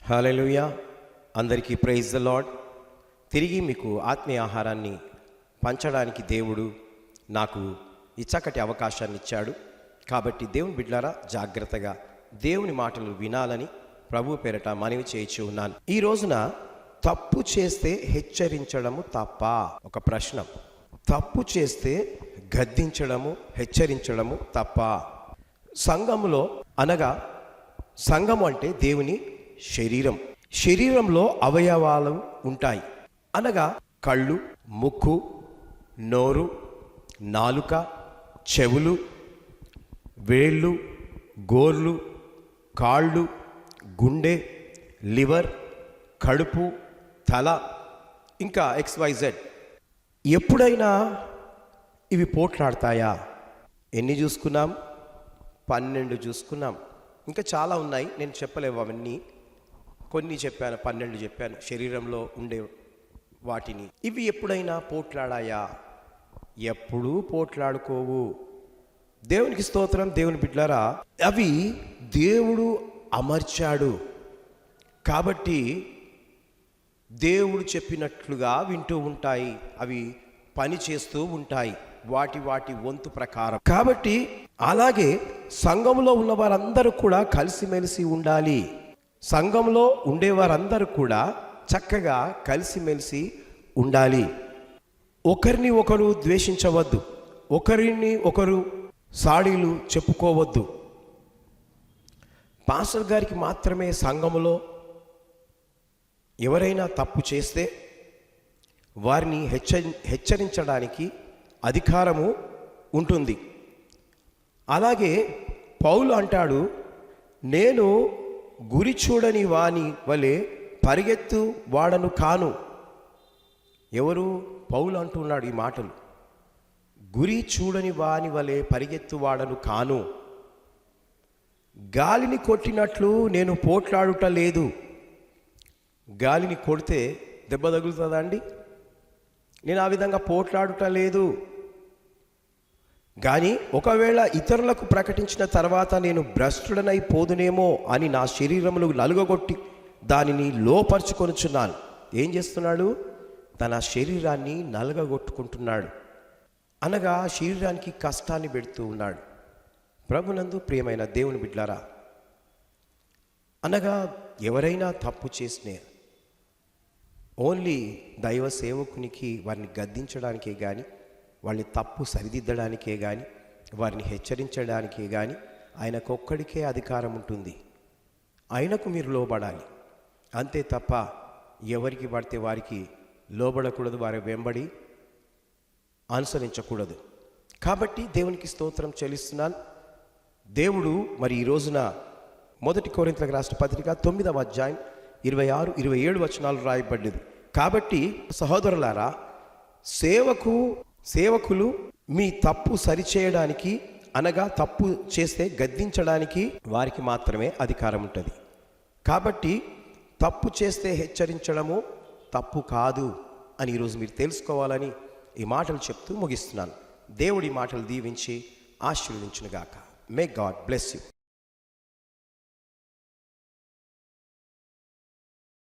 హల్లెలూయా. అందరికీ praise the lord. తిరిగి మీకు ఆత్మీయ ఆహారాన్ని పంచడానికి దేవుడు నాకు ఈ చక్కటి అవకాశాన్ని ఇచ్చాడు. కాబట్టి దేవుని బిడ్డలారా, జాగ్రత్తగా దేవుని మాటలు వినాలని ప్రభు పేరట మనవి చేయించి ఉన్నాను. ఈ రోజున తప్పు చేస్తే హెచ్చరించడము తప్ప? ఒక ప్రశ్న. తప్పు చేస్తే గద్దించడము, హెచ్చరించడము తప్ప? సంఘములో అనగా సంఘము అంటే దేవుని శరీరం. శరీరంలో అవయవాలు ఉంటాయి. అనగా కళ్ళు, ముక్కు, నోరు, నాలుక, చెవులు, వేళ్ళు, గోర్లు, కాళ్ళు, గుండె, లివర్, కడుపు, తల, ఇంకా XYZ. ఎప్పుడైనా ఇవి పోట్లాడతాయా? ఎన్ని చూసుకున్నాం? 12 చూసుకున్నాం. ఇంకా చాలా ఉన్నాయి, నేను చెప్పలేవు అవన్నీ. కొన్ని చెప్పాను, 12 చెప్పాను శరీరంలో ఉండే వాటిని. ఇవి ఎప్పుడైనా పోట్లాడాయా? ఎప్పుడూ పోట్లాడుకోవు. దేవునికి స్తోత్రం. దేవుని బిడ్డలారా, అవి దేవుడు అమర్చాడు కాబట్టి దేవుడు చెప్పినట్లుగా వింటూ ఉంటాయి. అవి పని చేస్తూ ఉంటాయి వాటి వాటి వంతు ప్రకారం. కాబట్టి అలాగే సంఘంలో ఉన్న వారందరూ కూడా కలిసిమెలిసి ఉండాలి. సంఘంలో ఉండేవారందరూ కూడా చక్కగా కలిసిమెలిసి ఉండాలి. ఒకరిని ఒకరు ద్వేషించవద్దు, ఒకరిని ఒకరు సాడీలు చెప్పుకోవద్దు. పాస్టర్ గారికి మాత్రమే సంఘములో ఎవరైనా తప్పు చేస్తే వారిని హెచ్చరించడానికి అధికారము ఉంటుంది. అలాగే పౌలు అంటాడు, నేను గురి చూడని వాని వలె పరిగెత్తు వాడను కాను. ఎవరు? పౌలు అంటున్నాడు ఈ మాటలు. గురి చూడని వాని వలె పరిగెత్తు వాడను కాను. గాలిని కొట్టినట్లు నేను పోట్లాడుట లేదు. గాలిని కొడితే దెబ్బ తగులుతుందా అండి? నేను ఆ విధంగా పోట్లాడుట లేదు. కానీ ఒకవేళ ఇతరులకు ప్రకటించిన తర్వాత నేను భ్రష్టుడనైపోదునేమో అని నా శరీరమును నలుగగొట్టి దానిని లోపరుచుకొనుచున్నాను. ఏం చేస్తున్నాడు? తన శరీరాన్ని నలుగగొట్టుకుంటున్నాడు. అనగా శరీరానికి కష్టాన్ని పెడుతూ ఉన్నాడు. ప్రభునందు ప్రియమైన దేవుని బిడ్డలారా, అనగా ఎవరైనా తప్పు చేసినే ఓన్లీ దైవ సేవకునికి వారిని గద్దించడానికే కానీ, వాళ్ళని తప్పు సరిదిద్దడానికే కానీ, వారిని హెచ్చరించడానికే కానీ ఆయనకొక్కడికే అధికారం ఉంటుంది. ఆయనకు మీరు లోబడాలి అంతే తప్ప ఎవరికి పడితే వారికి లోబడకూడదు, వారి వెంబడి అనుసరించకూడదు. కాబట్టి దేవునికి స్తోత్రం చెల్లిస్తున్నాను. దేవుడు మరి ఈ రోజున 1 కొరింథీయులకు రాసిన పత్రిక 9వ అధ్యాయం 26-27 వచనాలు రాయబడ్డది. కాబట్టి సహోదరులారా, సేవకులు మీ తప్పు సరిచేయడానికి, అనగా తప్పు చేస్తే గద్దించడానికి వారికి మాత్రమే అధికారం ఉంటుంది. కాబట్టి తప్పు చేస్తే హెచ్చరించడము తప్పు కాదు అని ఈరోజు మీరు తెలుసుకోవాలని ఈ మాటలు చెప్తూ ముగిస్తున్నాను. దేవుడి మాటలు దీవించి ఆశీర్వదించునుగాక. May God bless you.